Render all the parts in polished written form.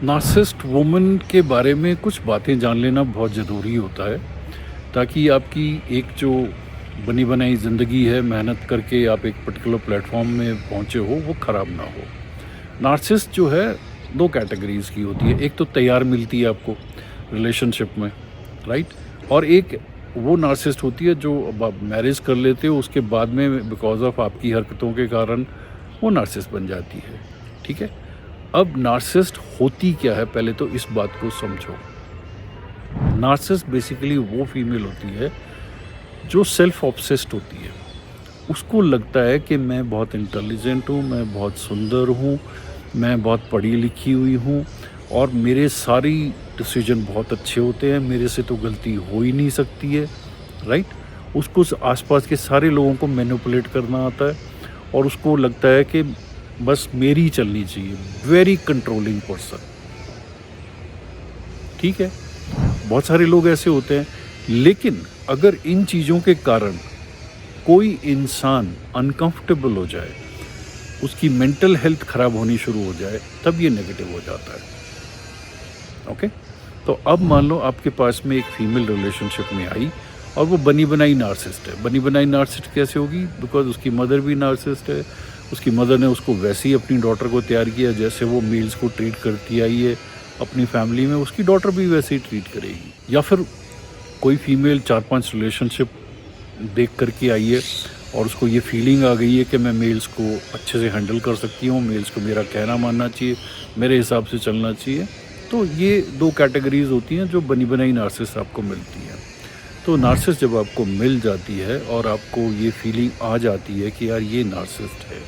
Narcissist woman के बारे में कुछ बातें जान लेना बहुत ज़रूरी होता है, ताकि आपकी एक जो बनी बनाई ज़िंदगी है, मेहनत करके आप एक पर्टिकुलर प्लेटफॉर्म में पहुँचे हो, वो ख़राब ना हो। नार्सिसिस्ट जो है 2 कैटेगरीज़ की होती है। एक तो तैयार मिलती है आपको रिलेशनशिप में, राइट? और एक वो नार्सिसिस्ट होती है जो अब आप मैरिज कर लेते हो, उसके बाद में बिकॉज़ ऑफ आपकी हरकतों के कारण वो नार्सिसिस्ट बन जाती है, ठीक है? अब नार्सिसिस्ट होती क्या है, पहले तो इस बात को समझो। नार्सिसिस्ट बेसिकली वो फीमेल होती है जो सेल्फ ऑब्सेस्ड होती है। उसको लगता है कि मैं बहुत इंटेलिजेंट हूँ, मैं बहुत सुंदर हूँ, मैं बहुत पढ़ी लिखी हुई हूँ और मेरे सारी डिसीजन बहुत अच्छे होते हैं, मेरे से तो गलती हो ही नहीं सकती है, राइट? उसको आसपास के सारे लोगों को मैनिपुलेट करना आता है और उसको लगता है कि बस मेरी चलनी चाहिए। वेरी कंट्रोलिंग पर्सन, ठीक है? बहुत सारे लोग ऐसे होते हैं, लेकिन अगर इन चीज़ों के कारण कोई इंसान अनकंफर्टेबल हो जाए, उसकी मेंटल हेल्थ ख़राब होनी शुरू हो जाए, तब ये नेगेटिव हो जाता है। ओके? तो अब मान लो आपके पास में एक फीमेल रिलेशनशिप में आई और वो बनी बनाई नार्सिसिस्ट है। बनी बनाई नार्सिसिस्ट कैसे होगी? बिकॉज उसकी मदर भी नार्सिसिस्ट है। उसकी मदर ने उसको वैसे ही अपनी डॉटर को तैयार किया जैसे वो मेल्स को ट्रीट करती आई है अपनी फैमिली में, उसकी डॉटर भी वैसे ही ट्रीट करेगी। या फिर कोई फीमेल 4-5 रिलेशनशिप देख करके आई है और उसको ये फीलिंग आ गई है कि मैं मेल्स को अच्छे से हैंडल कर सकती हूँ, मेल्स को मेरा कहना मानना चाहिए, मेरे हिसाब से चलना चाहिए। तो ये 2 कैटेगरीज होती हैं जो बनी बनाई नार्सिसिस्ट आपको मिलती हैं। तो नार्सिसिस्ट जब आपको मिल जाती है और आपको ये फीलिंग आ जाती है कि यार ये नार्सिसिस्ट है,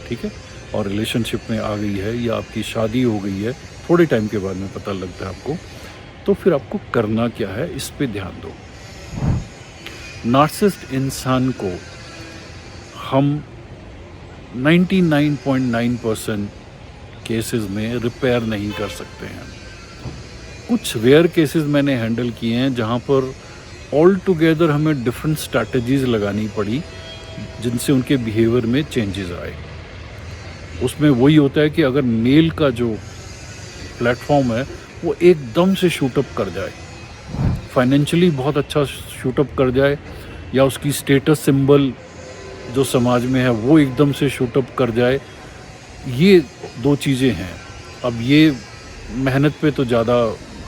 ठीक है, और रिलेशनशिप में आ गई है या आपकी शादी हो गई है, थोड़े टाइम के बाद में पता लगता है आपको, तो फिर आपको करना क्या है, इस पे ध्यान दो। नार्सिसिस्ट इंसान को हम 99.9% केसेस में रिपेयर नहीं कर सकते हैं। कुछ रेयर केसेस मैंने हैंडल किए हैं जहाँ पर ऑल टुगेदर हमें डिफरेंट स्ट्रैटेजीज लगानी पड़ी जिनसे उनके बिहेवियर में चेंजेस आए। उसमें वही होता है कि अगर मेल का जो प्लेटफॉर्म है वो एकदम से शूटअप कर जाए, फाइनेंशियली बहुत अच्छा शूटअप कर जाए, या उसकी स्टेटस सिंबल जो समाज में है वो एकदम से शूटअप कर जाए, ये 2 चीज़ें हैं। अब ये मेहनत पे तो ज़्यादा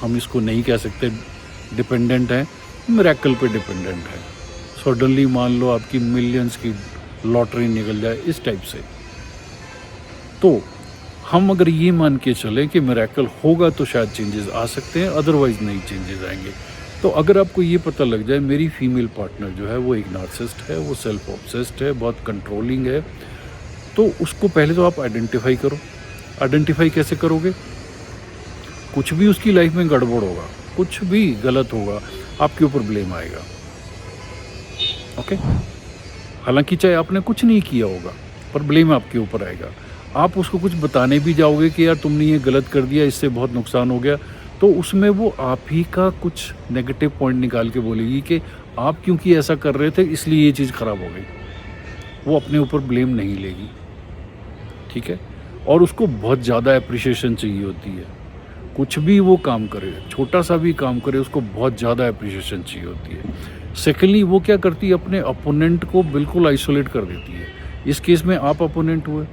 हम इसको नहीं कह सकते डिपेंडेंट है, मिरेकल पे डिपेंडेंट है। सडनली मान लो आपकी मिलियंस की लॉटरी निकल जाए, इस टाइप से। तो हम अगर ये मान के चलें कि मिरेकल होगा तो शायद चेंजेस आ सकते हैं, अदरवाइज नहीं चेंजेस आएंगे। तो अगर आपको ये पता लग जाए मेरी फीमेल पार्टनर जो है वो एक नार्सिसिस्ट है, वो सेल्फ ऑब्सेस्ड है, बहुत कंट्रोलिंग है, तो उसको पहले तो आप आइडेंटिफाई करो। आइडेंटिफाई कैसे करोगे? कुछ भी उसकी लाइफ में गड़बड़ होगा, कुछ भी गलत होगा, आपके ऊपर ब्लेम आएगा। ओके? हालांकि चाहे आपने कुछ नहीं किया होगा, पर ब्लेम आपके ऊपर आएगा। आप उसको कुछ बताने भी जाओगे कि यार तुमने ये गलत कर दिया, इससे बहुत नुकसान हो गया, तो उसमें वो आप ही का कुछ नेगेटिव पॉइंट निकाल के बोलेगी कि आप क्योंकि ऐसा कर रहे थे इसलिए ये चीज़ ख़राब हो गई। वो अपने ऊपर ब्लेम नहीं लेगी, ठीक है? और उसको बहुत ज़्यादा अप्रिशिएशन चाहिए होती है। कुछ भी वो काम करे, छोटा सा भी काम करे, उसको बहुत ज़्यादा अप्रिशिएशन चाहिए होती है। सेकेंडली वो क्या करती है, अपने अपोनेंट को बिल्कुल आइसोलेट कर देती है। इस केस में आप अपोनेंट हुए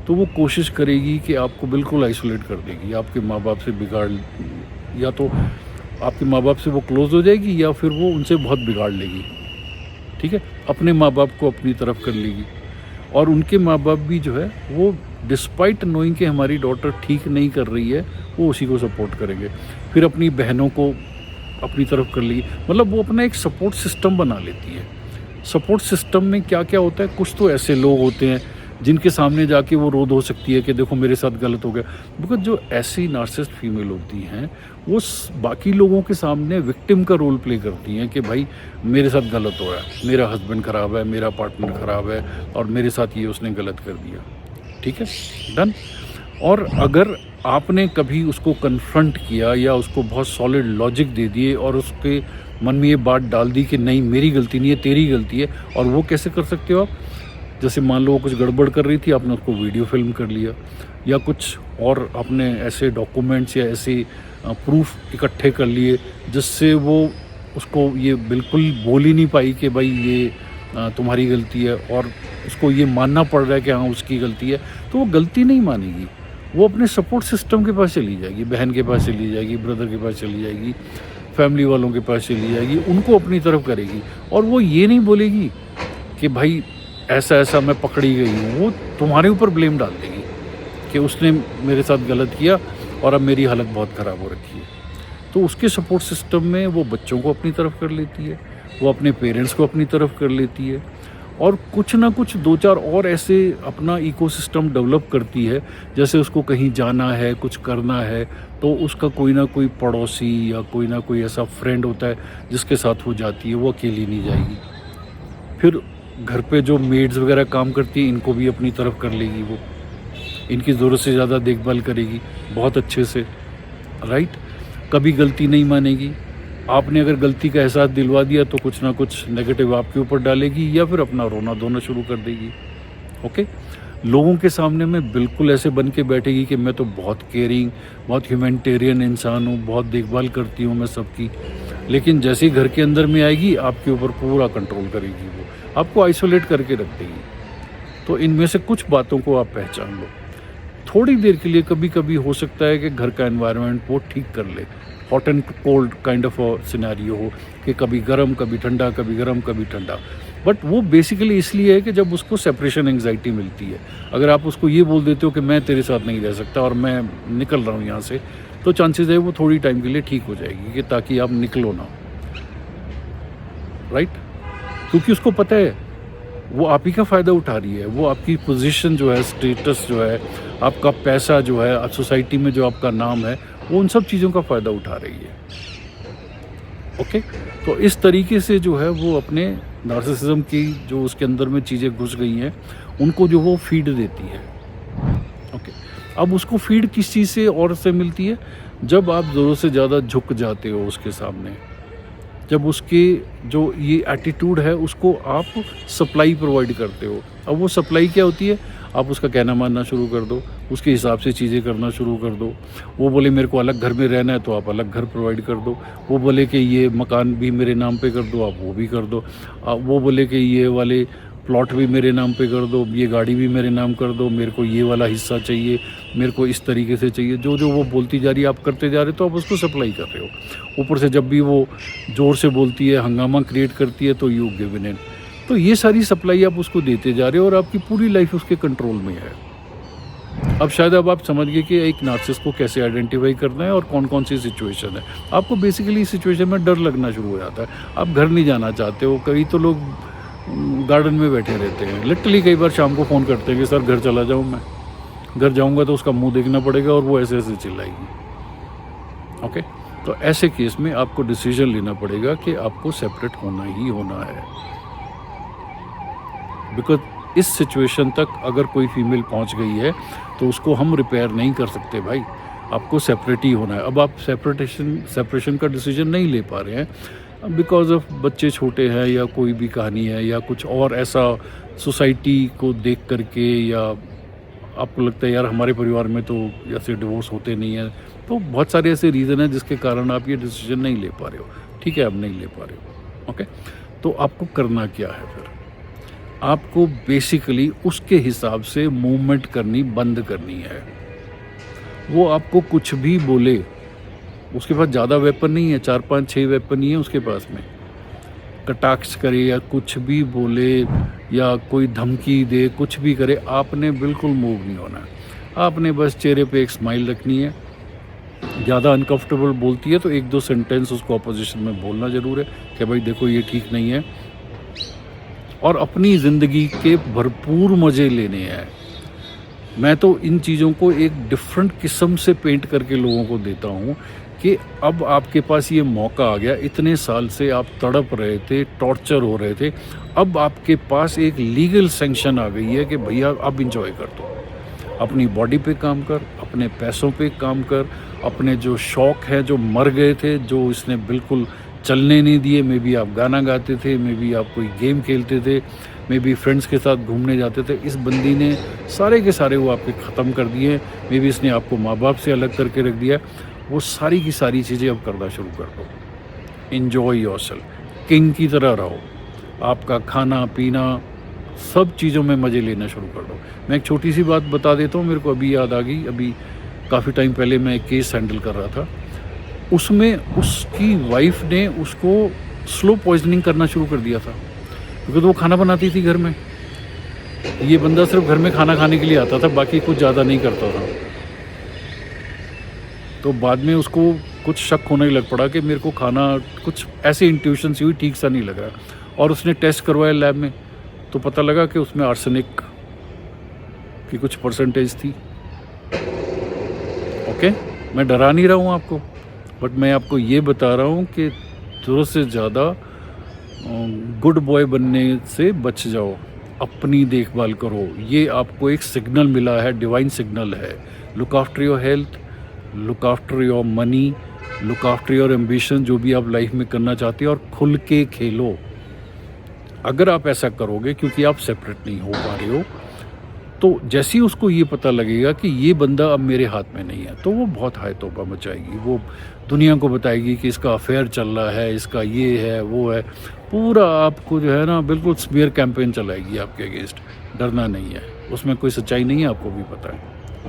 तो वो कोशिश करेगी कि आपको बिल्कुल आइसोलेट कर देगी, आपके माँ बाप से बिगाड़, या तो आपके माँ बाप से वो क्लोज हो जाएगी या फिर वो उनसे बहुत बिगाड़ लेगी, ठीक है? अपने माँ बाप को अपनी तरफ कर लेगी और उनके माँ बाप भी जो है वो डिस्पाइट नोइंग कि हमारी डॉटर ठीक नहीं कर रही है, वो उसी को सपोर्ट करेंगे। फिर अपनी बहनों को अपनी तरफ कर लेगी, मतलब वो अपना एक सपोर्ट सिस्टम बना लेती है। सपोर्ट सिस्टम में क्या क्या होता है, कुछ तो ऐसे लोग होते हैं जिनके सामने जाके वो रो धो सकती है कि देखो मेरे साथ गलत हो गया। बिकॉज जो ऐसी नार्सिसिस्ट फीमेल होती हैं वो बाकी लोगों के सामने विक्टिम का रोल प्ले करती हैं कि भाई मेरे साथ गलत हो रहा है, मेरा हस्बैंड ख़राब है, मेरा पार्टनर ख़राब है और मेरे साथ ये उसने गलत कर दिया, ठीक है, डन। और अगर आपने कभी उसको कन्फ्रंट किया या उसको बहुत सॉलिड लॉजिक दे दिए और उसके मन में ये बात डाल दी कि नहीं मेरी गलती नहीं है, तेरी गलती है, और वो कैसे कर सकते हो आप? जैसे मान लो वो कुछ गड़बड़ कर रही थी, आपने उसको वीडियो फिल्म कर लिया, या कुछ और आपने ऐसे डॉक्यूमेंट्स या ऐसे प्रूफ इकट्ठे कर लिए जिससे वो उसको ये बिल्कुल बोल ही नहीं पाई कि भाई ये तुम्हारी गलती है, और उसको ये मानना पड़ रहा है कि हाँ उसकी गलती है, तो वो गलती नहीं मानेगी। वो अपने सपोर्ट सिस्टम के पास चली जाएगी, बहन के पास चली जाएगी, ब्रदर के पास चली जाएगी, फैमिली वालों के पास चली जाएगी, उनको अपनी तरफ करेगी। और वो ये नहीं बोलेगी कि भाई ऐसा ऐसा मैं पकड़ी गई हूँ, वो तुम्हारे ऊपर ब्लेम डाल देगी कि उसने मेरे साथ गलत किया और अब मेरी हालत बहुत ख़राब हो रखी है। तो उसके सपोर्ट सिस्टम में वो बच्चों को अपनी तरफ कर लेती है, वो अपने पेरेंट्स को अपनी तरफ कर लेती है, और कुछ ना कुछ 2-4 और ऐसे अपना इकोसिस्टम डेवलप करती है। जैसे उसको कहीं जाना है, कुछ करना है, तो उसका कोई ना कोई पड़ोसी या कोई ना कोई ऐसा फ्रेंड होता है जिसके साथ वो जाती है, वो अकेली नहीं जाएगी। फिर घर पे जो मेड्स वगैरह काम करती हैं, इनको भी अपनी तरफ कर लेगी, वो इनकी ज़रूरत से ज़्यादा देखभाल करेगी बहुत अच्छे से, राइट। कभी गलती नहीं मानेगी। आपने अगर गलती का एहसास दिलवा दिया तो कुछ ना कुछ नेगेटिव आपके ऊपर डालेगी, या फिर अपना रोना धोना शुरू कर देगी। ओके, लोगों के सामने में बिल्कुल ऐसे बन के बैठेगी कि मैं तो बहुत केयरिंग, बहुत ह्यूमैनिटेरियन इंसान हूँ, बहुत देखभाल करती हूँ मैं सबकी। लेकिन जैसे ही घर के अंदर में आएगी, आपके ऊपर पूरा कंट्रोल करेगी, वो आपको आइसोलेट करके रख देगी। तो इनमें से कुछ बातों को आप पहचान लो। थोड़ी देर के लिए कभी कभी हो सकता है कि घर का एनवायरनमेंट वो ठीक कर ले, hot and cold kind of scenario हो कि कभी गर्म कभी ठंडा, कभी गर्म कभी ठंडा। बट वो बेसिकली इसलिए है कि जब उसको सेपरेशन एंग्जाइटी मिलती है। अगर आप उसको ये बोल देते हो कि मैं तेरे साथ नहीं रह सकता और मैं निकल रहा हूँ यहाँ से, तो चांसेस है वो थोड़ी टाइम के लिए ठीक हो जाएगी, कि ताकि आप निकलो ना, राइट। क्योंकि उसको पता है वो आप ही का फ़ायदा उठा रही है, वो आपकी पोजीशन जो है, स्टेटस जो है, आपका पैसा जो है, सोसाइटी में जो आपका नाम है, वो उन सब चीज़ों का फ़ायदा उठा रही है। ओके, तो इस तरीके से जो है वो अपने नार्सिसिज्म की जो उसके अंदर में चीज़ें घुस गई हैं, उनको जो वो फीड देती है। ओके, अब उसको फीड किस चीज़ से और से मिलती है? जब आप ज़रूरत से ज़्यादा झुक जाते हो उसके सामने, जब उसके जो ये एटीट्यूड है उसको आप सप्लाई प्रोवाइड करते हो। अब वो सप्लाई क्या होती है? आप उसका कहना मानना शुरू कर दो, उसके हिसाब से चीज़ें करना शुरू कर दो। वो बोले मेरे को अलग घर में रहना है, तो आप अलग घर प्रोवाइड कर दो। वो बोले कि ये मकान भी मेरे नाम पे कर दो, आप वो भी कर दो। वो बोले कि ये वाले प्लॉट भी मेरे नाम पे कर दो, ये गाड़ी भी मेरे नाम कर दो, मेरे को ये वाला हिस्सा चाहिए, मेरे को इस तरीके से चाहिए। जो जो वो बोलती जा रही है आप करते जा रहे हो, तो आप उसको सप्लाई कर रहे हो। ऊपर से जब भी वो ज़ोर से बोलती है, हंगामा क्रिएट करती है, तो यू गिव इन। तो ये सारी सप्लाई आप उसको देते जा रहे हो और आपकी पूरी लाइफ उसके कंट्रोल में है। अब शायद अब आप समझ गए कि एक नार्सिसिस्ट को कैसे आइडेंटिफाई करना है और कौन कौन सी सिचुएशन है। आपको बेसिकली इस सिचुएशन में डर लगना शुरू हो जाता है, आप घर नहीं जाना चाहते हो। कई तो लोग गार्डन में बैठे रहते हैं, लिटरली कई बार शाम को फ़ोन करते हैं कि सर घर चला जाऊँ, मैं घर जाऊँगा तो उसका मुंह देखना पड़ेगा और वो ऐसे ऐसे चिल्लाएगी। ओके, तो ऐसे केस में आपको डिसीजन लेना पड़ेगा कि आपको सेपरेट होना ही होना है। बिकॉज इस सिचुएशन तक अगर कोई फीमेल पहुंच गई है तो उसको हम रिपेयर नहीं कर सकते भाई, आपको सेपरेट ही होना है। अब आप सेपरेशन का डिसीजन नहीं ले पा रहे हैं बिकॉज ऑफ बच्चे छोटे हैं, या कोई भी कहानी है, या कुछ और ऐसा सोसाइटी को देख करके, या आपको लगता है यार हमारे परिवार में तो ऐसे डिवोर्स होते नहीं हैं। तो बहुत सारे ऐसे रीज़न हैं जिसके कारण आप ये डिसीजन नहीं ले पा रहे हो। ठीक है, आप नहीं ले पा रहे हो। ओके, तो आपको करना क्या है फिर? आपको बेसिकली उसके हिसाब से मूवमेंट करनी बंद करनी है। वो आपको कुछ भी बोले, उसके पास ज़्यादा वेपन नहीं है, 4-5-6 वेपन ही है उसके पास में। कटाक्ष करे या कुछ भी बोले या कोई धमकी दे, कुछ भी करे, आपने बिल्कुल मूव नहीं होना है। आपने बस चेहरे पे एक स्माइल रखनी है। ज़्यादा अनकंफर्टेबल बोलती है तो 1-2 सेंटेंस उसको अपोजिशन में बोलना ज़रूर है कि भाई देखो ये ठीक नहीं है, और अपनी ज़िंदगी के भरपूर मज़े लेने हैं। मैं तो इन चीज़ों को एक डिफरेंट किस्म से पेंट करके लोगों को देता हूँ कि अब आपके पास ये मौका आ गया। इतने साल से आप तड़प रहे थे, टॉर्चर हो रहे थे, अब आपके पास एक लीगल सैंक्शन आ गई है कि भैया अब इंजॉय कर दो। अपनी बॉडी पे काम कर, अपने पैसों पे काम कर, अपने जो शौक़ है जो मर गए थे, जो इसने बिल्कुल चलने नहीं दिए। मे बी आप गाना गाते थे, मे बी आप कोई गेम खेलते थे, मे बी फ्रेंड्स के साथ घूमने जाते थे, इस बंदी ने सारे के सारे वो आपके ख़त्म कर दिए हैं। मे बी इसने आपको माँ बाप से अलग करके रख दिया। वो सारी की सारी चीज़ें अब करना शुरू कर दो। एन्जॉय योरसेल्फ, किंग की तरह रहो। आपका खाना पीना सब चीज़ों में मज़े लेना शुरू कर दो। मैं एक छोटी सी बात बता देता हूँ, मेरे को अभी याद आ गई। अभी काफ़ी टाइम पहले मैं एक केस हैंडल कर रहा था, उसमें उसकी वाइफ ने उसको स्लो पॉइजनिंग करना शुरू कर दिया था, क्योंकि तो वो खाना बनाती थी घर में। ये बंदा सिर्फ घर में खाना खाने के लिए आता था, बाकी कुछ ज़्यादा नहीं करता था। तो बाद में उसको कुछ शक होने लग पड़ा कि मेरे को खाना कुछ ऐसे इंट्यूशन सी हुई, ठीक सा नहीं लग रहा। और उसने टेस्ट करवाया लैब में, तो पता लगा कि उसमें आर्सेनिक की कुछ परसेंटेज थी। ओके, मैं डरा नहीं रहा हूँ आपको, बट मैं आपको ये बता रहा हूँ कि ज़रूरत से ज़्यादा गुड बॉय बनने से बच जाओ, अपनी देखभाल करो। ये आपको एक सिग्नल मिला है, डिवाइन सिग्नल है। Look after your health, look after your money, look after your ambition, जो भी आप लाइफ में करना चाहते हो, और खुल के खेलो। अगर आप ऐसा करोगे, क्योंकि आप सेपरेट नहीं हो पा रहे हो, तो जैसे ही उसको ये पता लगेगा कि ये बंदा अब मेरे हाथ में नहीं है, तो वो बहुत हाय तौबा मचाएगी। वो दुनिया को बताएगी कि इसका अफेयर चल रहा है, इसका ये है वो है, पूरा आपको जो है ना बिल्कुल स्मीयर कैंपेन चलाएगी आपके अगेंस्ट। डरना नहीं है, उसमें कोई सच्चाई नहीं है, आपको भी पता है,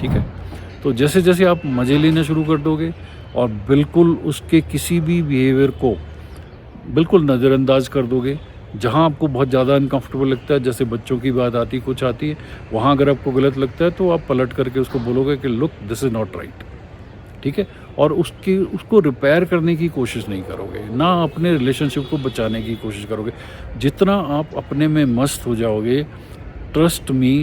ठीक है। तो जैसे जैसे आप मज़े लेना शुरू कर दोगे और बिल्कुल उसके किसी भी बिहेवियर को बिल्कुल नज़रअंदाज कर दोगे, जहाँ आपको बहुत ज़्यादा अनकंफर्टेबल लगता है, जैसे बच्चों की बात आती कुछ आती है, वहाँ अगर आपको गलत लगता है तो आप पलट करके उसको बोलोगे कि look this is not right, ठीक है। और उसको रिपेयर करने की कोशिश नहीं करोगे, ना अपने रिलेशनशिप को बचाने की कोशिश करोगे। जितना आप अपने में मस्त हो जाओगे, ट्रस्ट मी,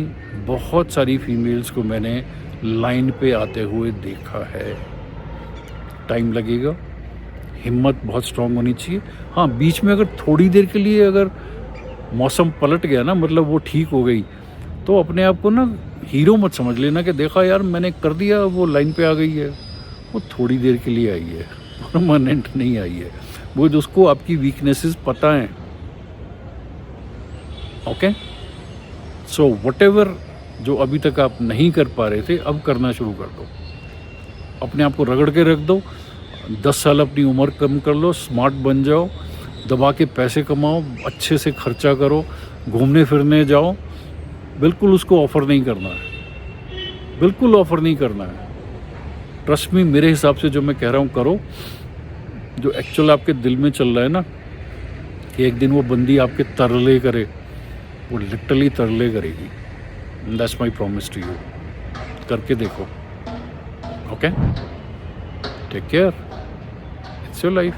बहुत सारी फीमेल्स को मैंने लाइन पे आते हुए देखा है। टाइम लगेगा, हिम्मत बहुत स्ट्रांग होनी चाहिए। हाँ, बीच में अगर थोड़ी देर के लिए अगर मौसम पलट गया ना, मतलब वो ठीक हो गई, तो अपने आप को ना हीरो मत समझ लेना कि देखा यार मैंने कर दिया, वो लाइन पे आ गई है। वो थोड़ी देर के लिए आई है, परमानेंट नहीं आई है। वो उसको आपकी वीकनेसेस पता हैं। ओके, सो व्हाटएवर जो अभी तक आप नहीं कर पा रहे थे, अब करना शुरू कर दो। अपने आप को रगड़ के रख दो। 10 साल अपनी उम्र कम कर लो, स्मार्ट बन जाओ, दबा के पैसे कमाओ, अच्छे से खर्चा करो, घूमने फिरने जाओ। बिल्कुल उसको ऑफ़र नहीं करना है, बिल्कुल ऑफ़र नहीं करना है। ट्रस्ट मी, मेरे हिसाब से जो मैं कह रहा हूँ करो। जो एक्चुअल आपके दिल में चल रहा है ना कि एक दिन वो बंदी आपके तरले करे, वो लिटरली तरले करेगी। That's my promise to you. करके देखो। Okay, take care, it's your life.